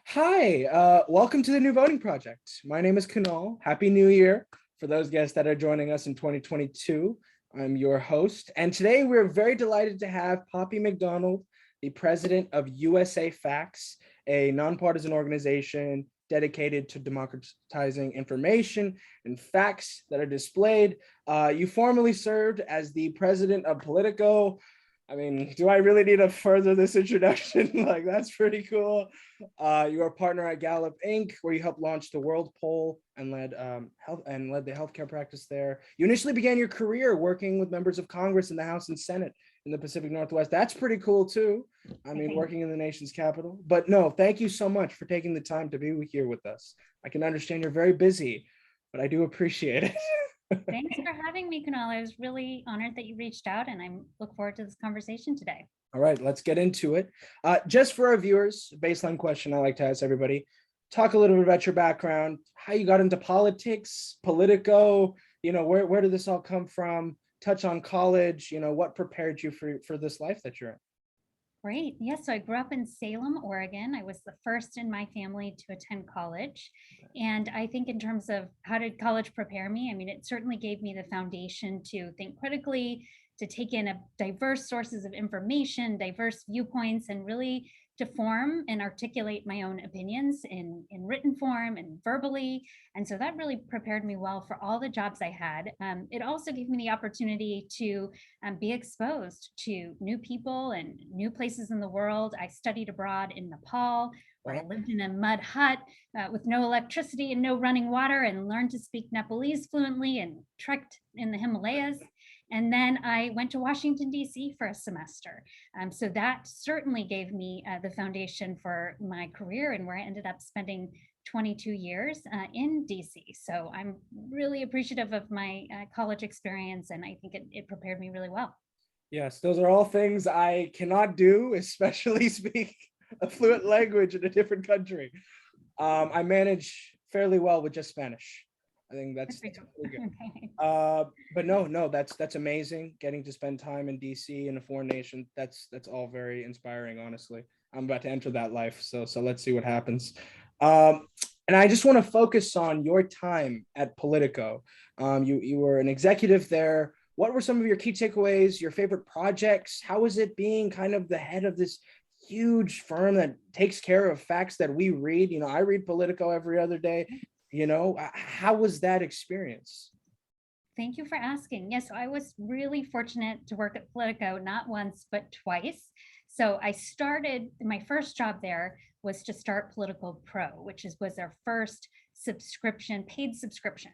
Hi, welcome to the New Voting Project. My name is Kunal. Happy New Year for those guests that are joining us in 2022. I'm your host, and today we're very delighted to have Poppy MacDonald, the president of USAFacts, a nonpartisan organization dedicated to democratizing information and facts that are displayed. You formerly served as the president of Politico. I mean, do I really need to further this introduction? Like, that's pretty cool. You're a partner at Gallup Inc., where you helped launch the World Poll and led the healthcare practice there. You initially began your career working with members of Congress in the House and Senate in the Pacific Northwest. That's pretty cool too. I mean, working in the nation's capital. But no, thank you so much for taking the time to be here with us. I can understand you're very busy, but I do appreciate it. Thanks for having me, Kunal. I was really honored that you reached out, and I look forward to this conversation today. All right, let's get into it. Just for our viewers, baseline question I like to ask everybody. Talk a little bit about your background, how you got into politics, Politico, where did this all come from? Touch on college, what prepared you for this life that you're in? Great. Yes, so I grew up in Salem, Oregon. I was the first in my family to attend college. And I think in terms of how did college prepare me, I mean, it certainly gave me the foundation to think critically, to take in a diverse sources of information, diverse viewpoints, and really to form and articulate my own opinions in written form and verbally. And so that really prepared me well for all the jobs I had. It also gave me the opportunity to be exposed to new people and new places in the world. I studied abroad in Nepal, where I lived in a mud hut with no electricity and no running water, and learned to speak Nepalese fluently and trekked in the Himalayas. And then I went to Washington, D.C. for a semester. So that certainly gave me the foundation for my career, and where I ended up spending 22 years in DC. So I'm really appreciative of my college experience, and I think it prepared me really well. Yes, those are all things I cannot do, especially speak a fluent language in a different country. I manage fairly well with just Spanish. I think that's pretty good. Okay. But no, that's amazing. Getting to spend time in DC in a foreign nation, that's all very inspiring, honestly. I'm about to enter that life, so let's see what happens. And I just want to focus on your time at Politico. You were an executive there. What were some of your key takeaways, your favorite projects? How was it being kind of the head of this huge firm that takes care of facts that we read? I read Politico every other day. How was that experience? Thank you for asking. Yes, I was really fortunate to work at Politico, not once, but twice. So I started, my first job there was to start Politico Pro, which was our first subscription, paid subscription.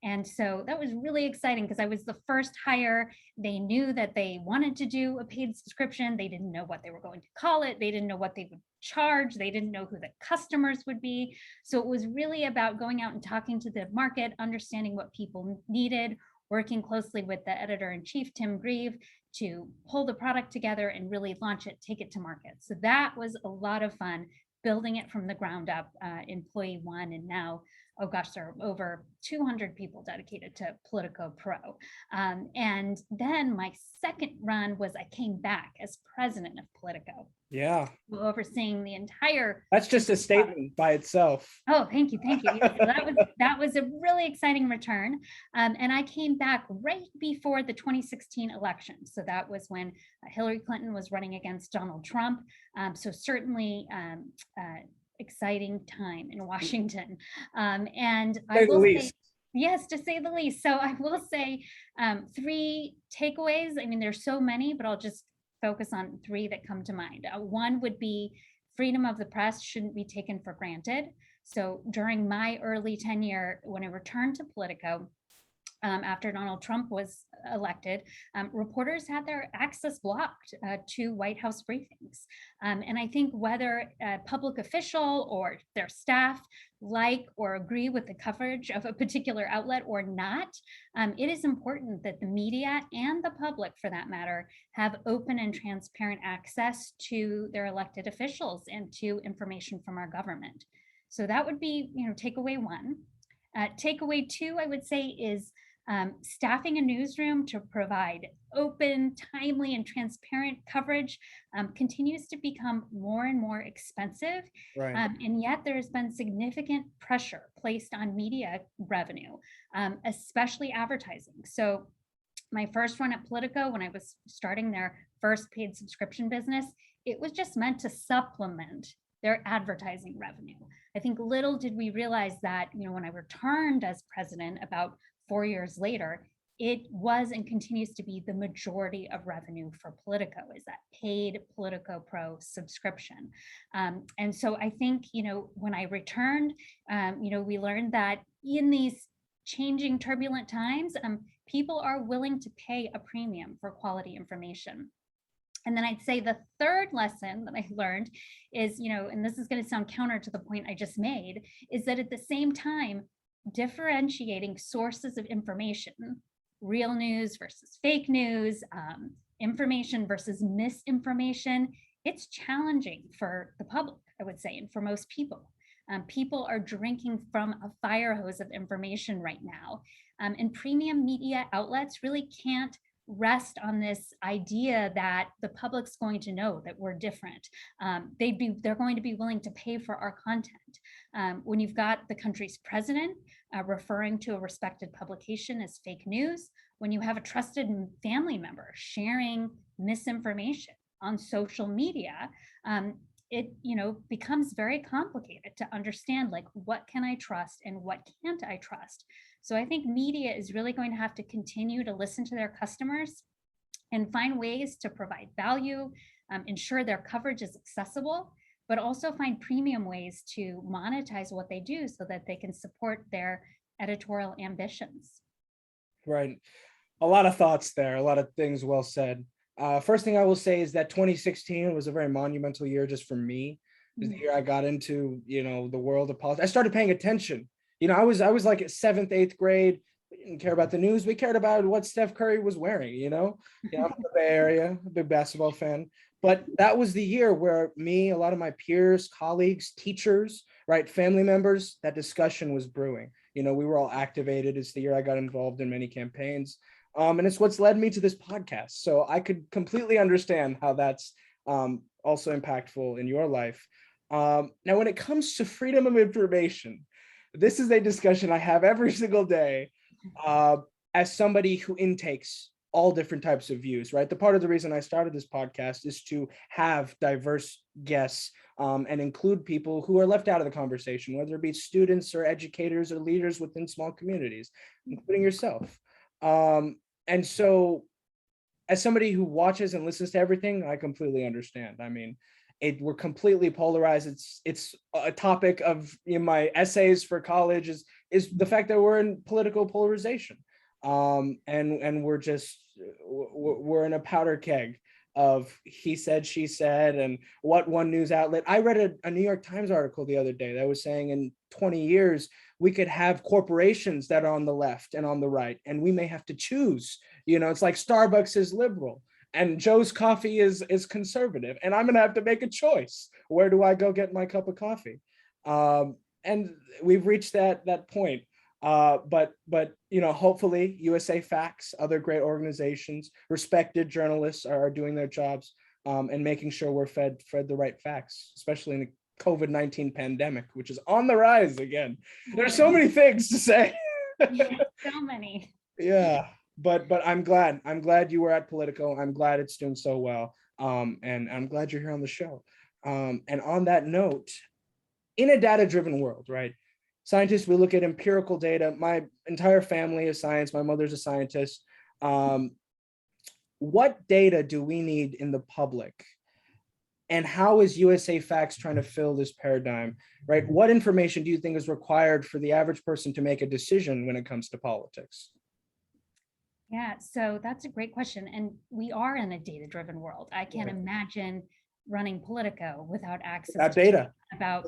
And so that was really exciting because I was the first hire. They knew that they wanted to do a paid subscription. They didn't know what they were going to call it. They didn't know what they would charge. They didn't know who the customers would be. So it was really about going out and talking to the market, understanding what people needed, working closely with the editor-in-chief, Tim Grieve, to pull the product together and really launch it, take it to market. So that was a lot of fun, building it from the ground up, employee one, and now, oh gosh, there are over 200 people dedicated to Politico Pro. And then my second run was I came back as president of Politico. Yeah. Overseeing the entire. That's just a statement by itself. Oh, thank you. Yeah, so that was a really exciting return. And I came back right before the 2016 election. So that was when Hillary Clinton was running against Donald Trump. So certainly exciting time in Washington. And I will say, yes, to say the least. So I will say 3 takeaways. I mean, there's so many, but I'll just focus on 3 that come to mind. One would be freedom of the press shouldn't be taken for granted. So during my early tenure, when I returned to Politico, after Donald Trump was elected, reporters had their access blocked to White House briefings. And I think whether a public official or their staff like or agree with the coverage of a particular outlet or not, it is important that the media and the public, for that matter, have open and transparent access to their elected officials and to information from our government. So that would be, takeaway 1. Takeaway 2, I would say, is Staffing a newsroom to provide open, timely, and transparent coverage continues to become more and more expensive. Right. And yet there has been significant pressure placed on media revenue, especially advertising. So my first run at Politico, when I was starting their first paid subscription business, it was just meant to supplement their advertising revenue. I think little did we realize that, when I returned as president about 4 years later, it was and continues to be the majority of revenue for Politico is that paid Politico Pro subscription. And so I think, when I returned, we learned that in these changing turbulent times, people are willing to pay a premium for quality information. And then I'd say the third lesson that I learned is, and this is going to sound counter to the point I just made, is that at the same time, differentiating sources of information, real news versus fake news, information versus misinformation, it's challenging for the public, I would say, and for most people. People are drinking from a fire hose of information right now. And premium media outlets really can't rest on this idea that the public's going to know that we're different. They're going to be willing to pay for our content. When you've got the country's president referring to a respected publication as fake news, when you have a trusted family member sharing misinformation on social media, it becomes very complicated to understand, like, what can I trust and what can't I trust. So I think media is really going to have to continue to listen to their customers and find ways to provide value, ensure their coverage is accessible, but also find premium ways to monetize what they do so that they can support their editorial ambitions. Right. A lot of thoughts there, a lot of things well said. First thing I will say is that 2016 was a very monumental year just for me. It was the year I got into, the world of politics. I started paying attention. I was like 7th, 8th grade. We didn't care about the news. We cared about what Steph Curry was wearing, I'm from the Bay Area, a big basketball fan. But that was the year where me, a lot of my peers, colleagues, teachers, right, family members, that discussion was brewing. We were all activated. It's the year I got involved in many campaigns. And it's what's led me to this podcast. So I could completely understand how that's also impactful in your life. Now, when it comes to freedom of information, this is a discussion I have every single day as somebody who intakes all different types of views, right? The part of the reason I started this podcast is to have diverse guests and include people who are left out of the conversation, whether it be students or educators or leaders within small communities, including yourself. And so as somebody who watches and listens to everything, I completely understand. I mean, we're completely polarized. It's a topic of my essays for college is the fact that we're in political polarization. And we're in a powder keg of he said, she said, and what one news outlet. I read a New York Times article the other day that was saying in 20 years, we could have corporations that are on the left and on the right, and we may have to choose. It's like Starbucks is liberal and Joe's Coffee is conservative, and I'm gonna have to make a choice. Where do I go get my cup of coffee? And we've reached that point. But hopefully USAFacts, other great organizations, respected journalists are doing their jobs and making sure we're fed the right facts, especially in the COVID-19 pandemic, which is on the rise again. There's so many things to say. So many. Yeah, but I'm glad you were at Politico. I'm glad it's doing so well. And I'm glad you're here on the show. And on that note, in a data-driven world, right? Scientists, we look at empirical data. My entire family is science. My mother's a scientist. What data do we need in the public? And how is USAFacts trying to fill this paradigm, right? What information do you think is required for the average person to make a decision when it comes to politics? Yeah, so that's a great question. And we are in a data-driven world. I can't imagine running Politico without access to data about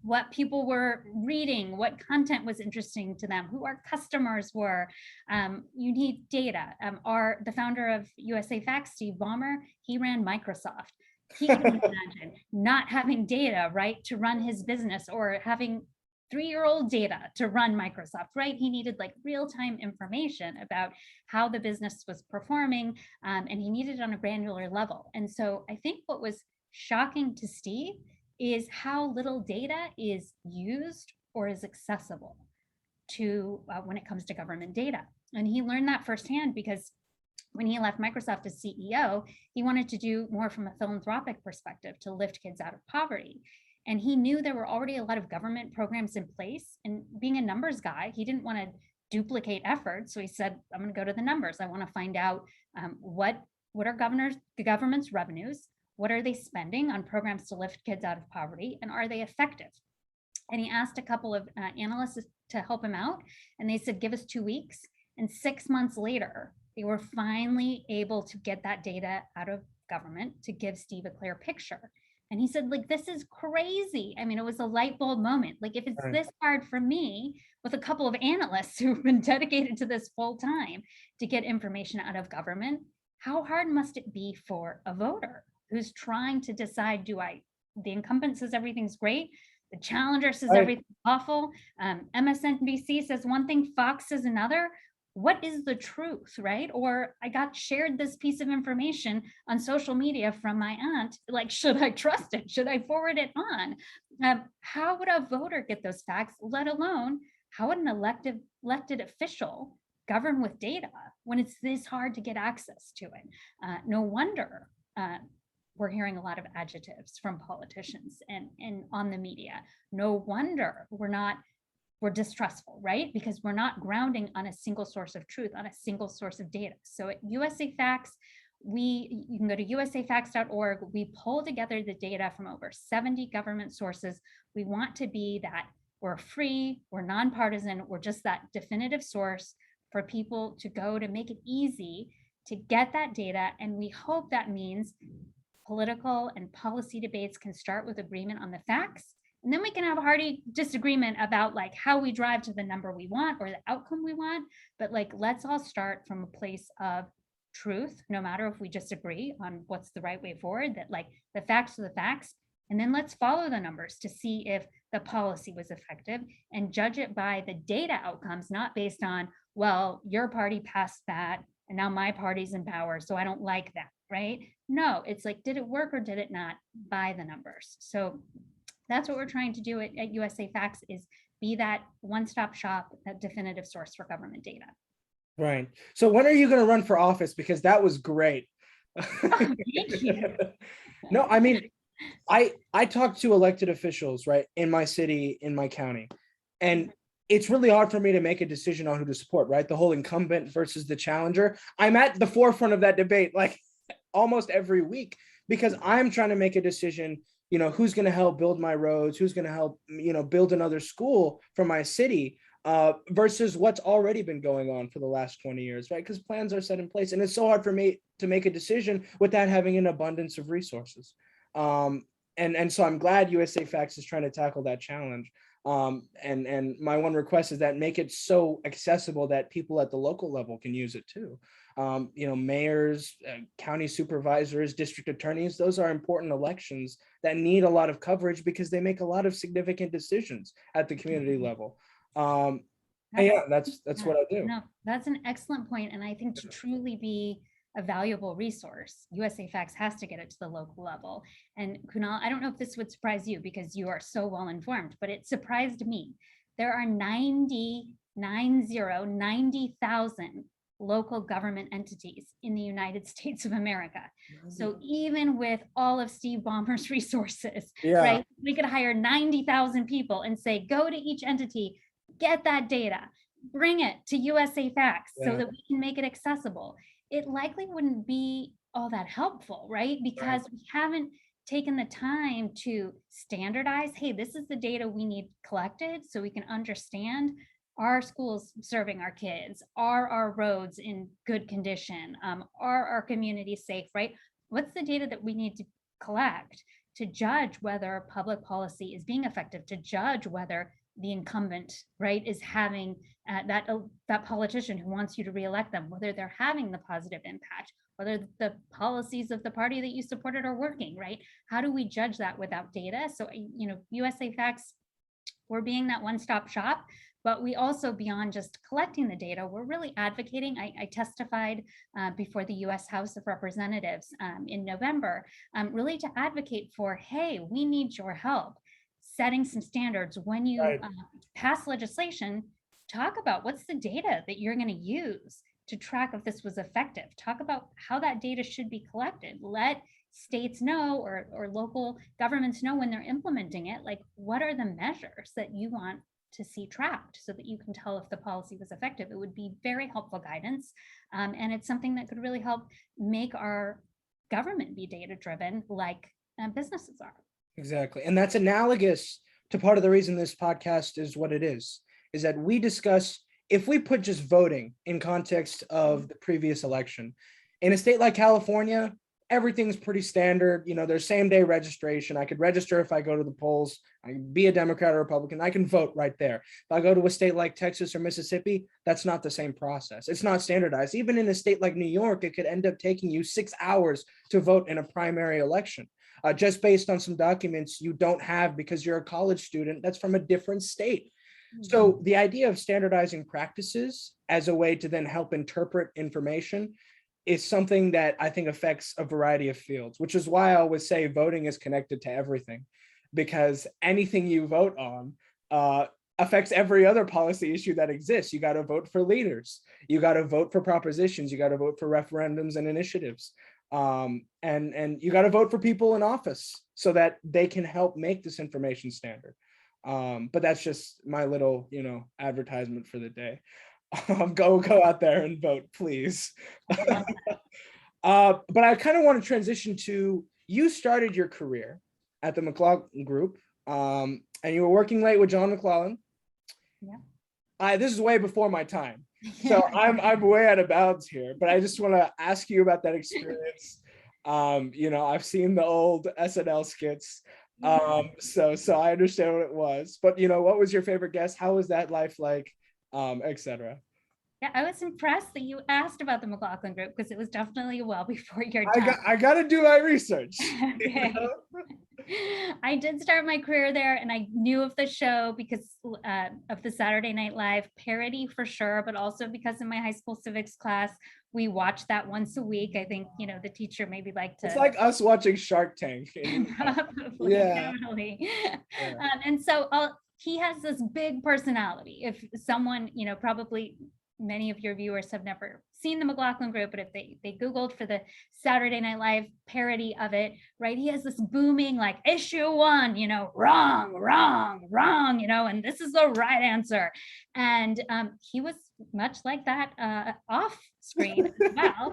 what people were reading, what content was interesting to them, who our customers were. You need data. The founder of USAFacts, Steve Ballmer, he ran Microsoft. He couldn't imagine not having data, right, to run his business or having 3-year-old data to run Microsoft, right? He needed like real-time information about how the business was performing, and he needed it on a granular level. And so I think what was shocking to Steve is how little data is used or is accessible to when it comes to government data. And he learned that firsthand because when he left Microsoft as CEO, he wanted to do more from a philanthropic perspective to lift kids out of poverty. And he knew there were already a lot of government programs in place. And being a numbers guy, he didn't want to duplicate efforts. So he said, I'm going to go to the numbers. I want to find out what are the government's revenues? What are they spending on programs to lift kids out of poverty? And are they effective? And he asked a couple of analysts to help him out. And they said, give us 2 weeks. And 6 months later, they were finally able to get that data out of government to give Steve a clear picture. And he said, like, this is crazy. I mean, it was a light bulb moment. Like, if it's this hard for me with a couple of analysts who've been dedicated to this full time to get information out of government, how hard must it be for a voter who's trying to decide, the incumbent says everything's great, the challenger says everything's awful, MSNBC says one thing, Fox says another. What is the truth, right? Or I got shared this piece of information on social media from my aunt. Like, should I trust it? Should I forward it on? How would a voter get those facts, let alone how would an elected official govern with data when it's this hard to get access to it? No wonder we're hearing a lot of adjectives from politicians and on the media. No wonder we're distrustful, right? Because we're not grounding on a single source of truth, on a single source of data. So at USAFacts, you can go to usafacts.org. We pull together the data from over 70 government sources. We want to be that we're free, we're nonpartisan, we're just that definitive source for people to go to make it easy to get that data. And we hope that means political and policy debates can start with agreement on the facts. And then we can have a hearty disagreement about like how we drive to the number we want or the outcome we want. But like, let's all start from a place of truth, no matter if we disagree on what's the right way forward, that like the facts are the facts. And then let's follow the numbers to see if the policy was effective and judge it by the data outcomes, not based on, well, your party passed that and now my party's in power, so I don't like that, right? No, it's like, did it work or did it not, by the numbers? So that's what we're trying to do at USAFacts, is be that one-stop shop, that definitive source for government data. Right. So when are you going to run for office? Because that was great. Oh, thank you. No, I mean, I talk to elected officials, right, in my city, in my county, and it's really hard for me to make a decision on who to support, right? The whole incumbent versus the challenger. I'm at the forefront of that debate like almost every week because I'm trying to make a decision, you know, who's going to help build my roads, who's going to help, you know, build another school for my city, versus what's already been going on for the last 20 years, right? Because plans are set in place. And it's so hard for me to make a decision without having an abundance of resources. And so I'm glad USAFacts is trying to tackle that challenge. And my one request is that make it so accessible that people at the local level can use it too. You know, mayors, county supervisors, district attorneys, those are important elections that need a lot of coverage because they make a lot of significant decisions at the community level. And yeah, that's what I do. No, that's an excellent point. And I think to truly be a valuable resource, USAFacts has to get it to the local level. And Kunal, I don't know if this would surprise you because you are so well informed, but it surprised me. There are 90,000 local government entities in the United States of America. So even with all of Steve Ballmer's resources, right, we could hire 90,000 people and say, go to each entity, get that data, bring it to USAFacts so that we can make it accessible. It likely wouldn't be all that helpful, right? Because we haven't taken the time to standardize, hey, this is the data we need collected so we can understand, are schools serving our kids? Are our roads in good condition? Are our communities safe, right? What's the data that we need to collect to judge whether public policy is being effective, to judge whether the incumbent, right, is having that politician who wants you to reelect them, whether they're having the positive impact, whether the policies of the party that you supported are working, right? How do we judge that without data? So, you know, USAFacts we're being that one-stop shop. But we also, beyond just collecting the data, we're really advocating. I testified before the US House of Representatives in November, really to advocate for, hey, we need your help setting some standards. When you Right. pass legislation, talk about what's the data that you're going to use to track if this was effective. Talk about how that data should be collected. Let states know, or local governments know when they're implementing it, like what are the measures that you want to see tracked so that you can tell if the policy was effective. It would be very helpful guidance. And it's something that could really help make our government be data driven like businesses are. Exactly. And that's analogous to part of the reason this podcast is what it is that we discuss, if we put just voting in context of the previous election, in a state like California, everything's pretty standard. There's same day registration. I could register if I go to the polls. I can be a Democrat or Republican. I can vote right there. If I go to a state like Texas or Mississippi, that's not the same process. It's not standardized. Even in a state like New York, it could end up taking you 6 hours to vote in a primary election, just based on some documents you don't have because you're a college student that's from a different state. So the idea of standardizing practices as a way to then help interpret information is something that I think affects a variety of fields, which is why I always say voting is connected to everything, because anything you vote on affects every other policy issue that exists. You got to vote for leaders. You got to vote for propositions. You got to vote for referendums and initiatives. And you got to vote for people in office so that they can help make this information standard. But that's just my little, advertisement for the day. Go out there and vote, please. But I kind of want to transition to, you started your career at the McLaughlin Group, and you were working late with John McClellan. Yeah. This is way before my time, so I'm way out of bounds here. But I just want to ask you about that experience. I've seen the old SNL skits, so I understand what it was. But what was your favorite guest? How was that life like? Etc. Yeah, I was impressed that you asked about the McLaughlin Group because it was definitely well before your time. I got to do my research. Okay. I did start my career there, and I knew of the show because of the Saturday Night Live parody for sure, but also because in my high school civics class, we watched that once a week. I think, the teacher maybe liked to. It's like us watching Shark Tank. Probably, Yeah. Totally. Yeah. And so he has this big personality. If someone, probably many of your viewers have never seen the McLaughlin Group, but if they Googled for the Saturday Night Live parody of it, right, he has this booming, like, issue one, wrong, and this is the right answer. And he was much like that off screen as well.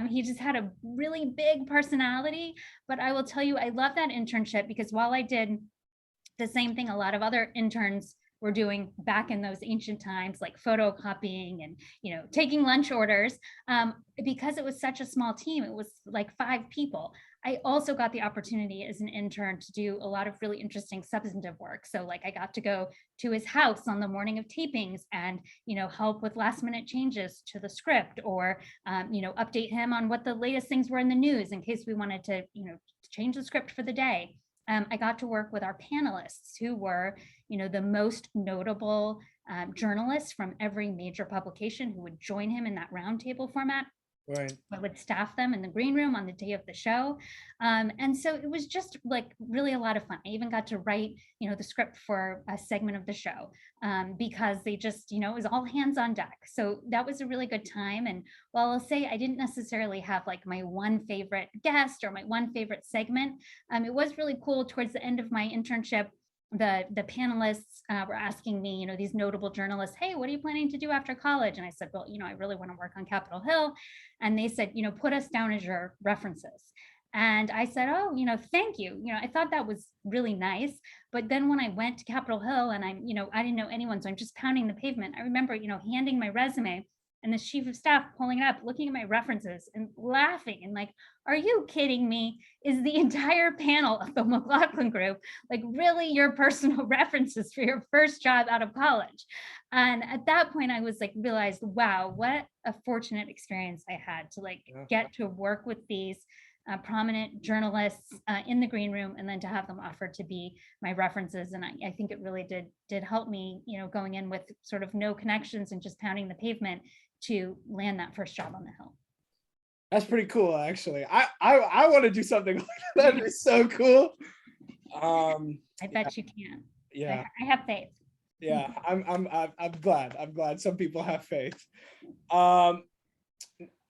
He just had a really big personality. But I will tell you, I love that internship because while I did the same thing a lot of other interns were doing back in those ancient times, like photocopying and taking lunch orders, because it was such a small team, it was like 5 people. I also got the opportunity as an intern to do a lot of really interesting substantive work. So like I got to go to his house on the morning of tapings and help with last minute changes to the script, or update him on what the latest things were in the news in case we wanted to change the script for the day. I got to work with our panelists, who were, the most notable journalists from every major publication who would join him in that roundtable format. Right. I would staff them in the green room on the day of the show. And so it was just like really a lot of fun. I even got to write, the script for a segment of the show because they just, it was all hands on deck. So that was a really good time. And while I'll say I didn't necessarily have like my one favorite guest or my one favorite segment, it was really cool towards the end of my internship. The panelists were asking me, these notable journalists, hey, what are you planning to do after college? And I said, well, I really want to work on Capitol Hill. And they said, put us down as your references. And I said, oh, thank you. I thought that was really nice. But then when I went to Capitol Hill and I didn't know anyone, so I'm just pounding the pavement. I remember, handing my resume and the chief of staff pulling it up, looking at my references and laughing and like, are you kidding me? Is the entire panel of the McLaughlin Group like really your personal references for your first job out of college? And at that point I was like, realized, wow, what a fortunate experience I had to like get to work with these prominent journalists in the green room, and then to have them offer to be my references. And I think it really did help me, going in with sort of no connections and just pounding the pavement to land that first job on the Hill. That's pretty cool, actually. I want to do something like that. That'd be so cool. I bet you can. Yeah. I have faith. Yeah, I'm glad. I'm glad some people have faith. Now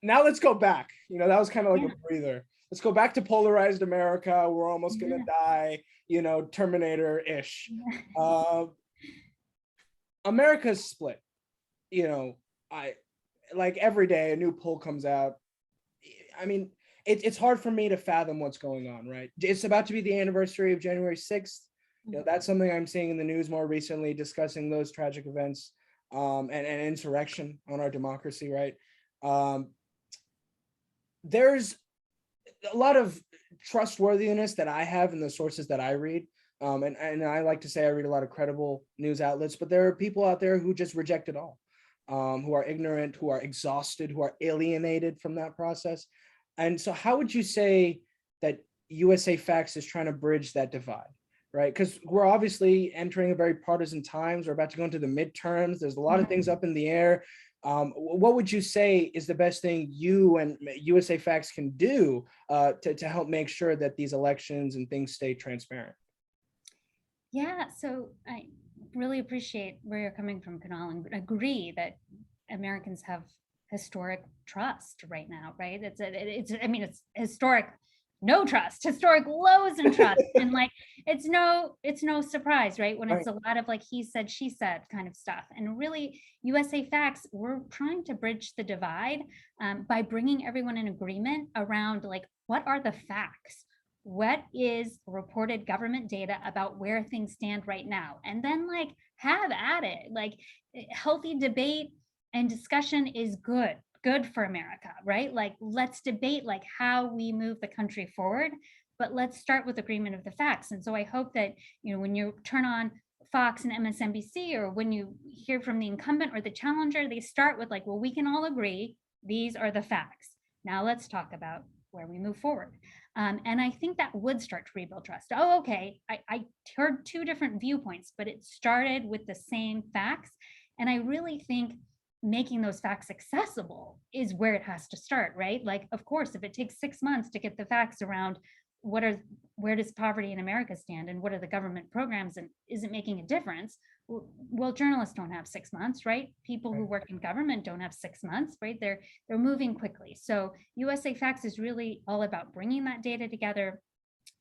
let's go back. That was kind of like a breather. Let's go back to polarized America. We're almost gonna die, Terminator-ish. America's split. I like every day a new poll comes out. I mean, it's hard for me to fathom what's going on, right? It's about to be the anniversary of January 6th. That's something I'm seeing in the news more recently, discussing those tragic events and insurrection on our democracy, right? There's a lot of trustworthiness that I have in the sources that I read. And I like to say I read a lot of credible news outlets, but there are people out there who just reject it all, who are ignorant, who are exhausted, who are alienated from that process. And so how would you say that USAFacts is trying to bridge that divide? Right, because we're obviously entering a very partisan times. We're about to go into the midterms. There's a lot of things up in the air. What would you say is the best thing you and USAFacts can do to help make sure that these elections and things stay transparent? Yeah, so I really appreciate where you're coming from, Kunal, and agree that Americans have historic trust right now, right? It's historic no trust, historic lows in trust. And it's no surprise, right? When it's a lot of he said, she said kind of stuff. And really USAFacts, we're trying to bridge the divide by bringing everyone in agreement around what are the facts? What is reported government data about where things stand right now? And then have at it. Healthy debate and discussion is good for America, right? Let's debate how we move the country forward, but let's start with agreement of the facts. And so I hope that, when you turn on Fox and MSNBC, or when you hear from the incumbent or the challenger, they start with well, we can all agree, these are the facts. Now let's talk about where we move forward. And I think that would start to rebuild trust. Oh, okay, I heard two different viewpoints, but it started with the same facts. And I really think making those facts accessible is where it has to start, right? Of course, if it takes 6 months to get the facts around where does poverty in America stand and what are the government programs and is it making a difference? Well, journalists don't have 6 months, right? People who work in government don't have 6 months, right? They're moving quickly. So USAFacts is really all about bringing that data together,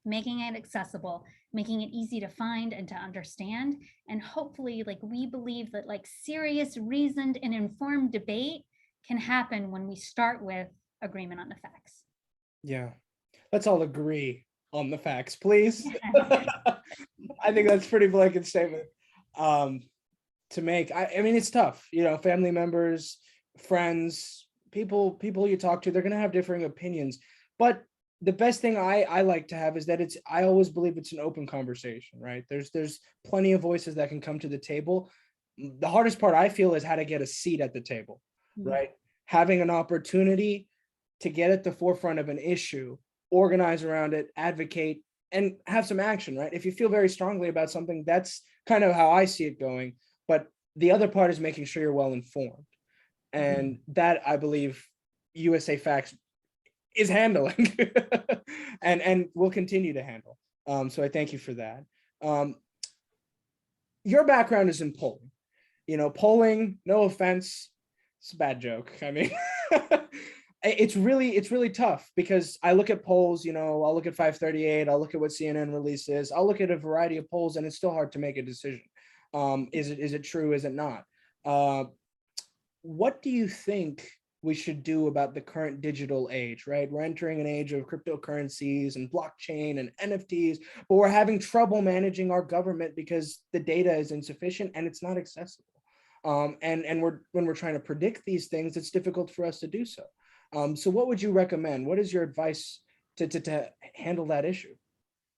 making it accessible, making it easy to find and to understand. And hopefully, we believe that serious, reasoned, and informed debate can happen when we start with agreement on the facts. Yeah, let's all agree on the facts, please. I think that's a pretty blanket statement to make. I mean, it's tough, family members, friends, people you talk to, they're going to have differing opinions, but the best thing I like to have is that I always believe it's an open conversation, right? There's plenty of voices that can come to the table. The hardest part I feel is how to get a seat at the table, right? Having an opportunity to get at the forefront of an issue, organize around it, advocate, and have some action, right? If you feel very strongly about something, that's kind of how I see it going. But the other part is making sure you're well informed. And that, I believe, USAFacts is handling and will continue to handle. So I thank you for that. Your background is in polling. Polling, no offense, it's a bad joke. I mean, it's really tough because I look at polls, I'll look at 538, I'll look at what CNN releases, I'll look at a variety of polls, and it's still hard to make a decision. Is it true? Is it not? What do you think we should do about the current digital age, right? We're entering an age of cryptocurrencies and blockchain and NFTs, but we're having trouble managing our government because the data is insufficient and it's not accessible. And when we're trying to predict these things, it's difficult for us to do so. So what would you recommend? What is your advice to handle that issue?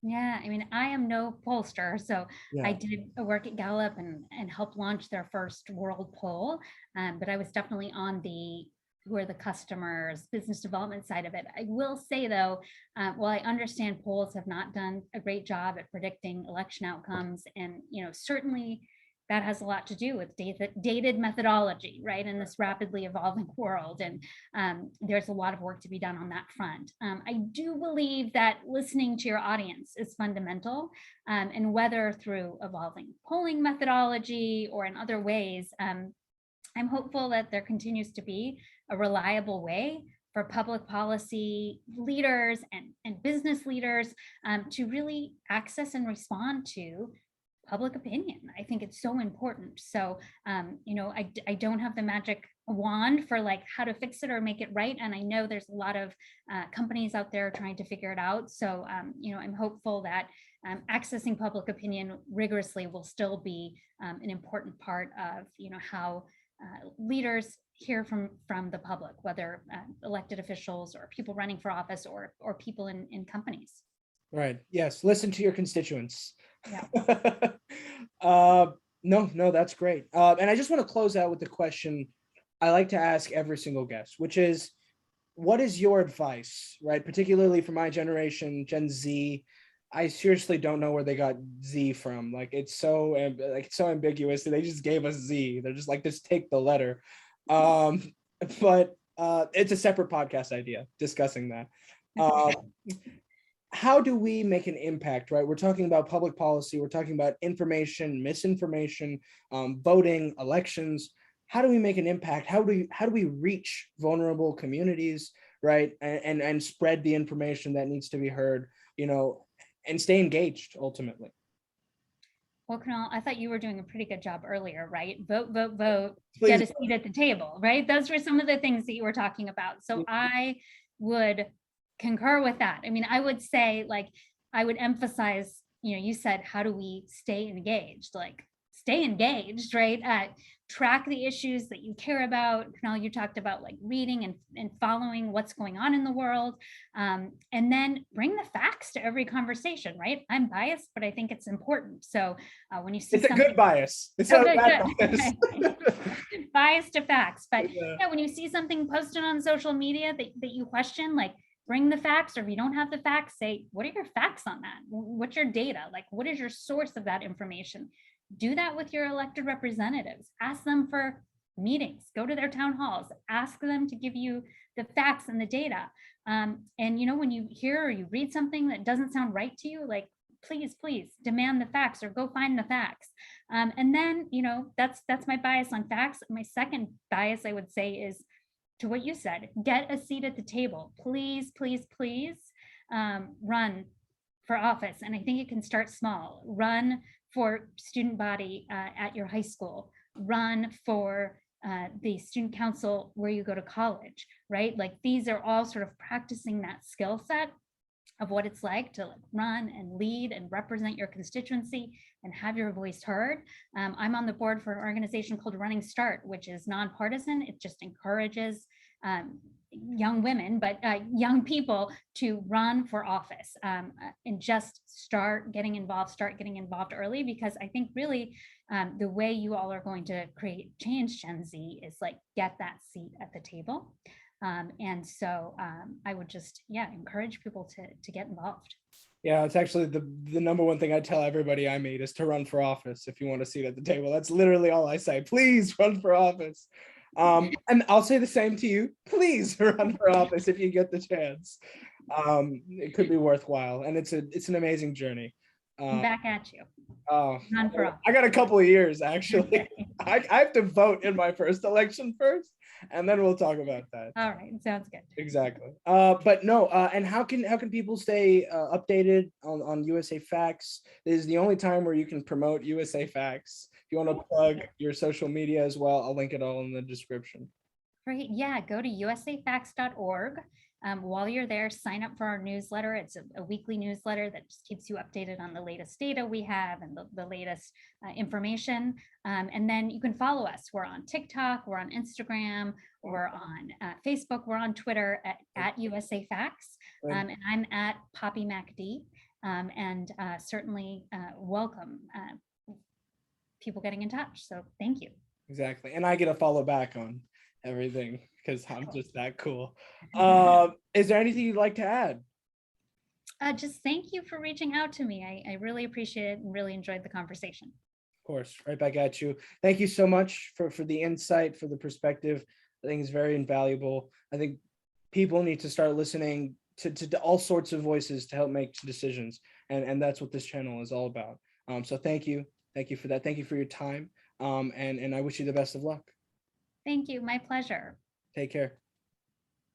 Yeah, I mean, I am no pollster, so I did work at Gallup and helped launch their first world poll, but I was definitely on the who are the customers, business development side of it. I will say though, while I understand polls have not done a great job at predicting election outcomes, and certainly that has a lot to do with dated methodology, right, in this rapidly evolving world. And there's a lot of work to be done on that front. I do believe that listening to your audience is fundamental, and whether through evolving polling methodology or in other ways, I'm hopeful that there continues to be a reliable way for public policy leaders and business leaders to really access and respond to public opinion. I think it's so important. So, I don't have the magic wand for like how to fix it or make it right. And I know there's a lot of companies out there trying to figure it out. So, I'm hopeful that accessing public opinion rigorously will still be an important part of, how leaders hear from the public, whether elected officials or people running for office or people in companies. Right. Yes. Listen to your constituents. Yeah. No, that's great. And I just want to close out with the question I like to ask every single guest, which is, what is your advice, right? Particularly for my generation, Gen Z. I seriously don't know where they got Z from. Like, it's so ambiguous. They just gave us Z. They're just like, just take the letter. But it's a separate podcast idea discussing that. How do we make an impact, right? We're talking about public policy. We're talking about information, misinformation, voting, elections. How do we make an impact? How do we reach vulnerable communities, right? And spread the information that needs to be heard, and stay engaged ultimately. Well, Kunal, I thought you were doing a pretty good job earlier, right? Vote, vote, vote, Please. Get a seat at the table, right? Those were some of the things that you were talking about. So I would concur with that. I mean, I would say, like, I would emphasize, you said, how do we stay engaged? Like, stay engaged, right? Track the issues that you care about. Kunal, you talked about like reading and following what's going on in the world. And then bring the facts to every conversation, right? I'm biased, but I think it's important. So when you see it's a good bias. It's not a bad bias. Bias to facts. But yeah, when you see something posted on social media that you question, like, bring the facts, or if you don't have the facts, say, what are your facts on that? What's your data? Like, what is your source of that information? Do that with your elected representatives. Ask them for meetings, go to their town halls, ask them to give you the facts and the data. And when you hear or you read something that doesn't sound right to you, like, please demand the facts or go find the facts. And then, that's my bias on facts. My second bias, I would say, is to what you said, get a seat at the table. Please, run for office. And I think it can start small. Run for student body at your high school. Run for the student council where you go to college, right? Like, these are all sort of practicing that skill set of what it's like to run and lead and represent your constituency and have your voice heard. I'm on the board for an organization called Running Start, which is nonpartisan. It just encourages young women, but young people to run for office and just start getting involved early, because I think really the way you all are going to create change, Gen Z, is like, get that seat at the table. And so I would just, encourage people to get involved. Yeah, it's actually the number one thing I tell everybody I meet is to run for office. If you want a seat at the table, that's literally all I say. Please run for office. And I'll say the same to you. Please run for office if you get the chance. It could be worthwhile, and it's an amazing journey. Back at you. Run for office. I got a couple of years, actually. I have to vote in my first election first, and then we'll talk about that. All right, sounds good. Exactly. But no, and how can people stay updated on USAFacts? This is the only time where you can promote USAFacts. If you want to plug your social media as well, I'll link it all in the description. Great. Yeah, go to USAFacts.org. While you're there, sign up for our newsletter. It's a weekly newsletter that just keeps you updated on the latest data we have and the latest information. And then you can follow us. We're on TikTok, we're on Instagram, we're on Facebook, we're on Twitter at USAFacts, and I'm at PoppyMacD. And certainly welcome people getting in touch. So thank you. Exactly. And I get a follow back on everything because I'm Cool. just that cool. Is there anything you'd like to add? Just thank you for reaching out to me. I really appreciate it and really enjoyed the conversation. Of course, right back at you. Thank you so much for the insight, for the perspective. I think it's very invaluable. I think people need to start listening to all sorts of voices to help make decisions. And that's what this channel is all about. So thank you. Thank you for that. Thank you for your time. And I wish you the best of luck. Thank you. My pleasure. Take care.